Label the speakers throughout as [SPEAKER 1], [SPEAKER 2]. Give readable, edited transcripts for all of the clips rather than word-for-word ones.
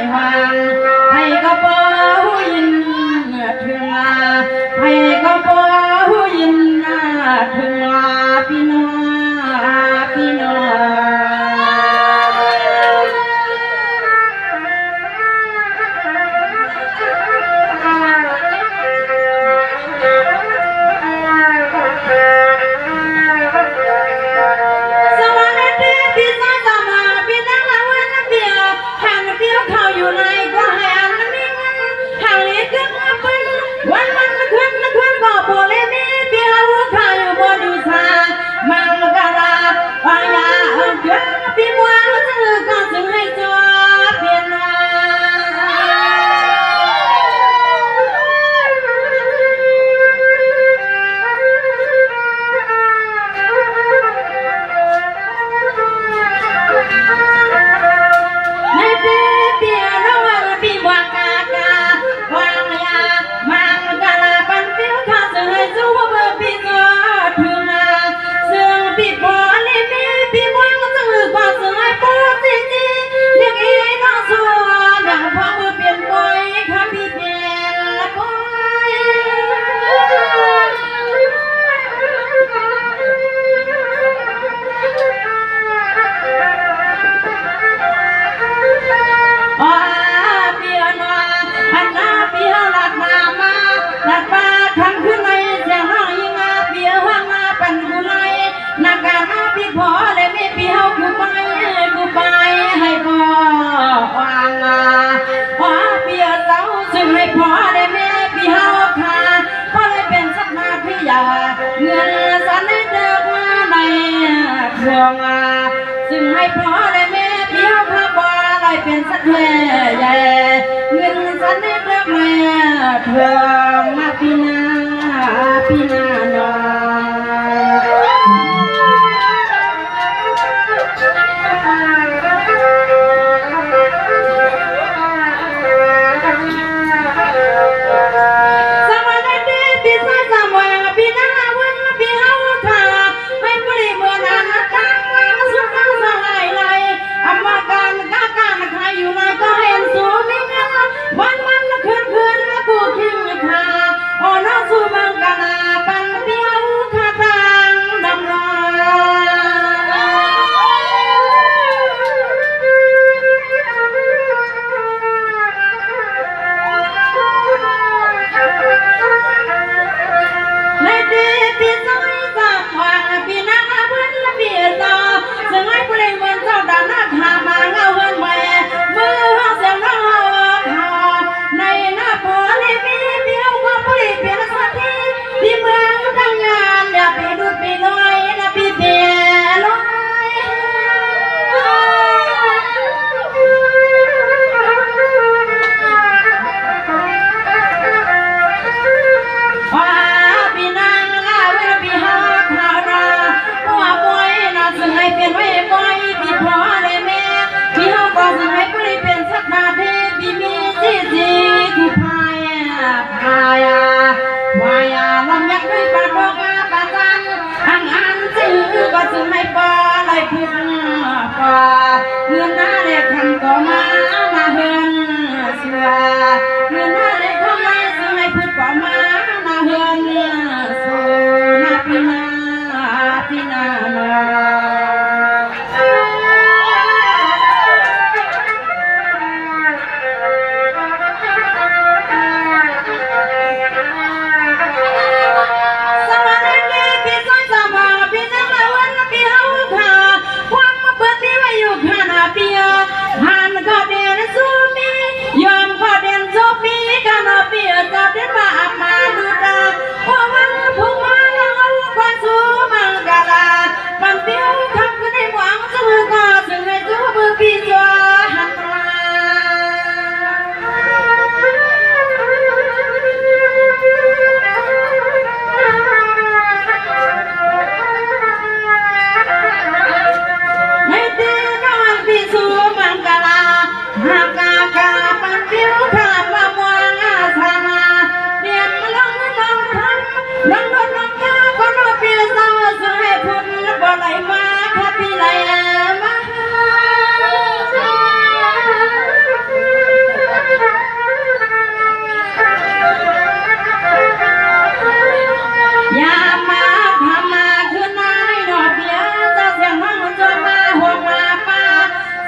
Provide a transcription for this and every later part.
[SPEAKER 1] หวังให้ก็บ่ยินถึงให้ก็บ่ยินถึงพี่น้องพี่น้องเงินสันเดิมมาในทวงซึ่งให้พ่อและแม่เพียวพาบ่ลอยเป็นสัตว์ใหญ่เงินสันเดิมมาทวงมาพี่นาหนออ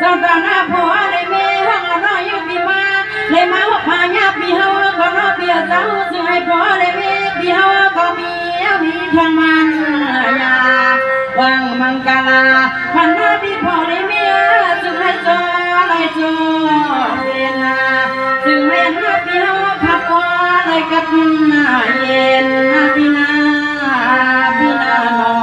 [SPEAKER 1] ตอนหน้าผัวเลยเมย์ห้องเราน้อยอยู่ปีมาเลยมาหัวพายาปีเฮาก็น้อเปียเจ้าซึ่งให้ผัวเลยเมย์ปีเฮาก็มีทางมันยาวางมังกาลาพันหน้าปีพอเลยเมียซึ่งให้จอเลยจอเวลาซึ่งเห็นหน้าปีเฮาขับก็เลยกัดหน้าเย็นหน้าปีนาปีนาหนอ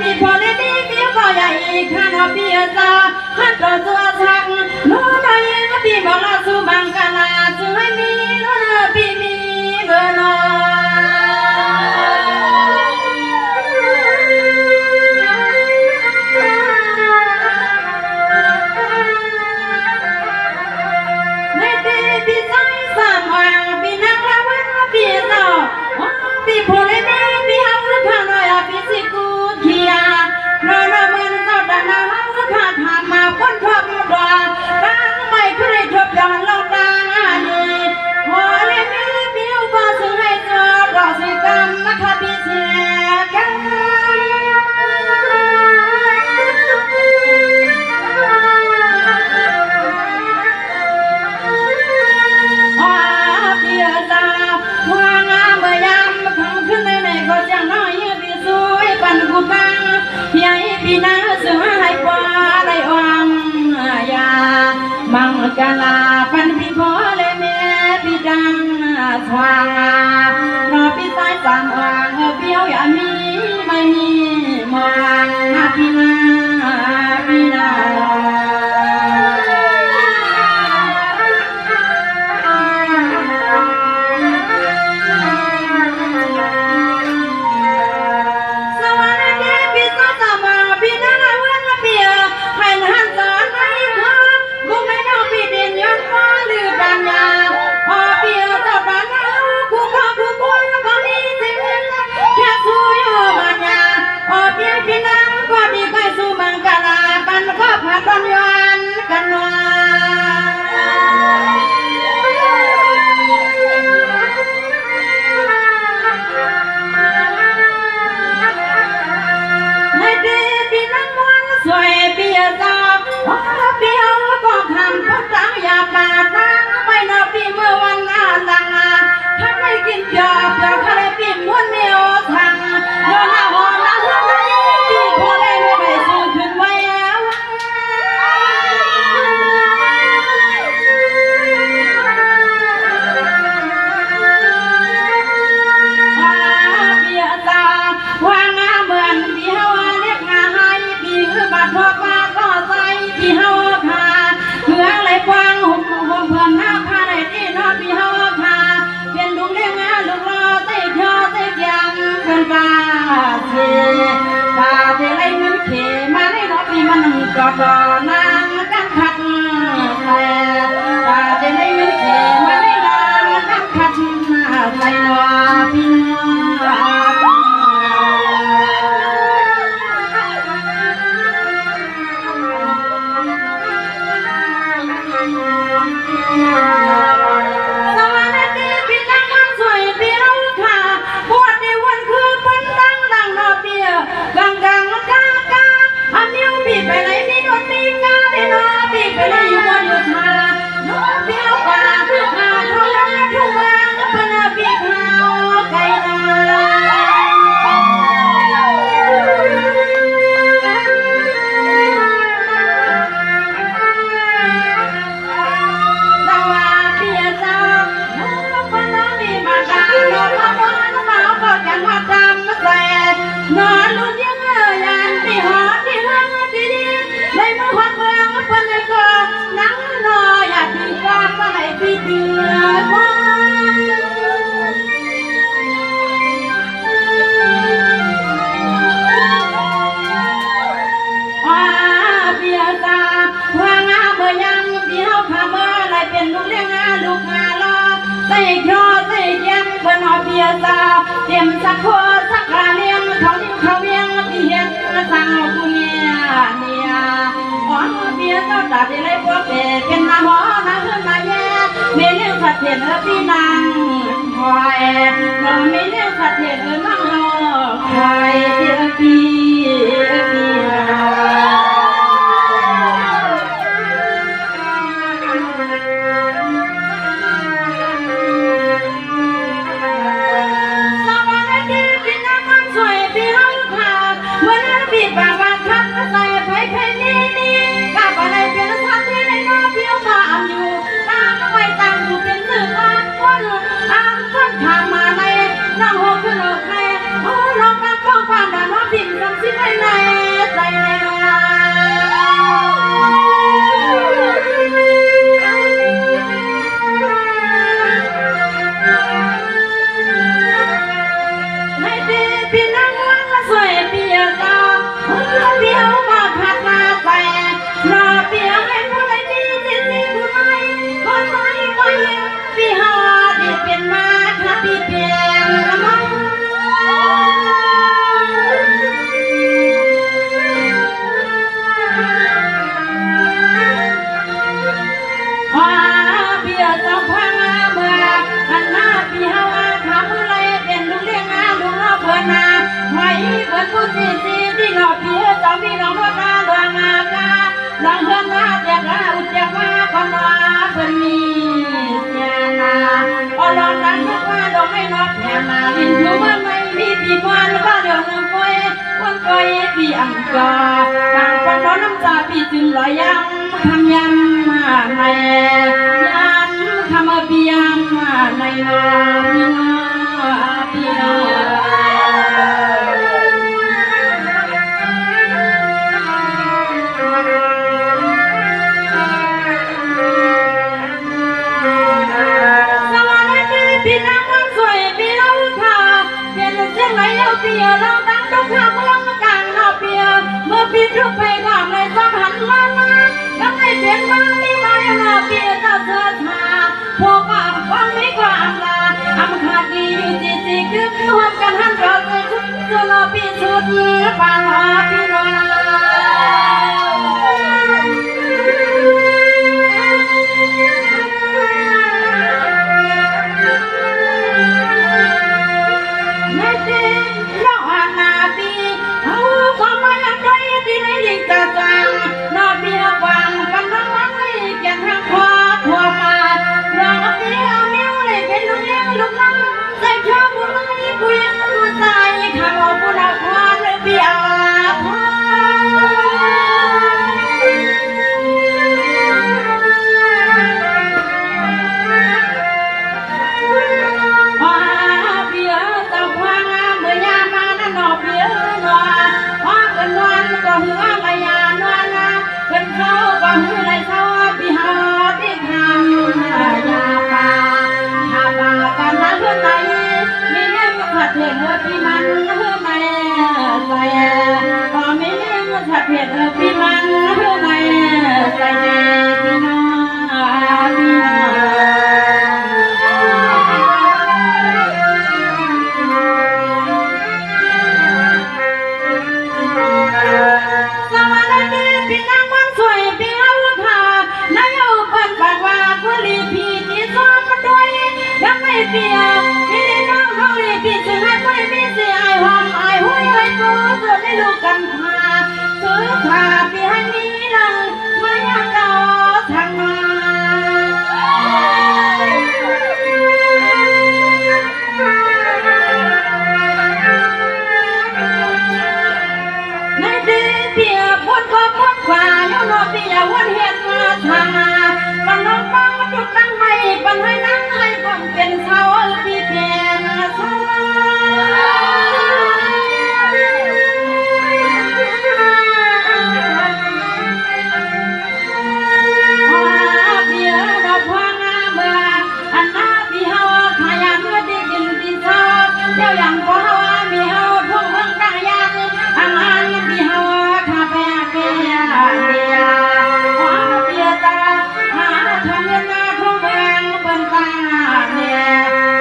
[SPEAKER 1] ที่พอได้มีเมียก็ใหญ่ข้าน้องเมียจ้าฮัดต่อตัวชักน้องน้อยพี่บอกลาสู่บังกาลาจึงให้มีน้องพี่มีเงินน้ในปีพี่ใจสามวันพี่นั่งละวันพี่เจ้าพี่พอได้มีพี่เอาข้าน้อยพี่สิกูนอนมันเจ้าดานาข้าถามมาพ้นทบดวงตั้งไม่เคยทบย้อนลงดังนี้พอเลยมีผิวก็ซึ่งให้เจอรอสิกรรมนะคะพี่เสียกันพี่จ้าหัวงามเมื่อยามคำขึ้นในก็จะน้อยพี่สวยปันกูบังยายพี่นาเสือให้ปลาได้วังยามังกาลาปันพี่พอเลยแม่พี่ดังทวางนอพี่สายสามวางเบี้ยวอย่ามีไม่มีมองพี่นาพี่นาต้นยันกันว่าในปีพี่นั่งวันสวยเปียจ้าเปียวก็ทำพัดตังยาปาตังไม่นอปีเมื่อวันงานดังถ้าไม่กินเปียวเปียวทะเลปีม้วนเมียวทางโดนหน้าหอมนะปีพอได้ไม่ไปสู้ขึ้นไว้พอมาก็ใส่พี่เฮาค่ะเพื่ออะไรกว้างหุ่มเพื่อนหน้าผ้าในที่นอนพี่เฮาค่ะเป็นลุงเลี้ยงลูกรอเตะเที่ยวเตะยำเป็นปลาเสียตาเตะไรเงินเขมาในนอพี่มันกอดนางกันขัดแต่ตาเตะไรเงินเขมาในนางกันขัดใส่นอพี่ไปไหนมีโดนมีกาได้นอปีไปไหนอยู่บนอยู่ทาโน้เปียวกว่ามาทุกวันทุกวันปนาปีเขาไกลนาสวัสดีจ้าโน้ปนาปีมาดาโน้มาบ้านมาก็ยังมาดำใส่นอนลุ้นยังยันที่หอที่ห้องในมือคนเมืองคนในกองนั่งรออยากมีความมาให้พี่เดือดร้อนเบียตาว่างาเมื่อยังเดียวข้าเมื่อไรเป็นลูกเลี้ยงลูกงาลอใส่คอใส่เยี่ยมเพื่อนอเบียตาเตรียมสักโคสักกาเลี้ยงเขาเลี้ยงเขาเลี้ยงพี่เห็น พี่นางคอยน้องไม่เลี้ยงสัตว์เลี้ยงน้องคอยเดียวพี่พี่อังกาบางคนน้องน้ำตาพี่จึงลอยย้ำคำย้ำมาในย้ำคำเบียมมาในน้องพี่น้องสวัสดีพี่น้องคนสวยพี่น้องค่ะเห็นเสียงไหนเอาเปียเราตั้งทุกข้าเมืองเมื่อพี่ทุกไปก่อนเลยต้องหันมาก็ไม่เปลี่ยนมาไม่มาอย่าเปลี่ยนตาเสื้อผ้าพวกก็ฟังไม่ก็อำลาขาดดีอยู่จีคือรวมกันหันเราไปชุดสุนพี่ชุดปาลาพี่น้องพี่มันเฮือไม่ใส่พอไม่เลี้ยงสัตว์เพียรพี่มันเฮือไม่ใส่พี่น้องพี่น้องสวัสดีพี่น้องคนสวยพี่เอาค่ะนายเอาเปิดปากว่าผู้ลีพี่ที่ซ้อมมาด้วยยังไม่เปียกพี่น้องเขาลีพี่จึงให้ไม่มีเสียไอหอมไอหุ้ยไอกูส่วนให้ลูกกันพาซื้อผ้าพี่ให้มีนังไม่อยากจะทางมาในเดือนเปียพ้นก็พ้นกว่าย้อนรอพี่อย่าวนเห็นมาทางมันน้องบ้างมันจุดตั้งไม่ปันให้นั่งให้ความเป็นเสาพี่เป็นเสาอย่างก็ฮามีเฮาทุ่งเมืองตายังอังอันมีเฮาคาเฟ่เบียเบียฮาเบียตาหาทำเงินนาทุ่งเมืองเปิ้นตาเนี่ย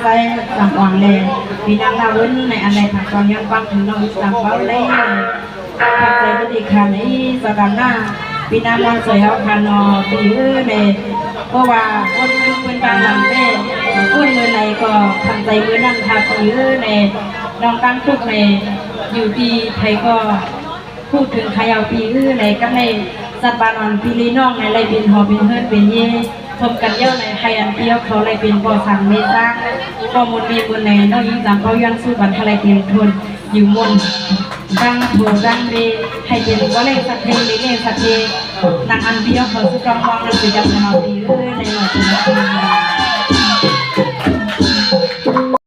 [SPEAKER 1] ใจสังหวังเลยพี่นางนาวุ้นในอันใดผักตอนยังฟังถึงน้องสังเบาเลยขับใจก็ดีค่ะในสถานหน้าพี่นางมันสวยเอาคันนอตีเลยเพราะว่าคนเป็นการลำเต้คนมือไหนก็ทำใจมือนั่นทาตีในน้องตั้งทุกในอยู่ดีไทยก็พูดถึงขยาวปีในก็ในสัตว์บานอนพี่ลีน้องในไรเป็นหอเป็นเฮิร์นเป็นเย่ชมกันเยอะในไทยอันเดียวเขาไรเป็นบ่อสังเมซ่าก็มุนมีบุญในน้องยิ่งจำเขายันสู้บันทลายเตียนทนอยู่มนดังโถดังเรให้เป็นก็เล่นสักเพลงเล่นสักเพลงนางอันเดียวเขาสุดกำลังนั่นเป็นจำนวนปีในหน่วยเป็น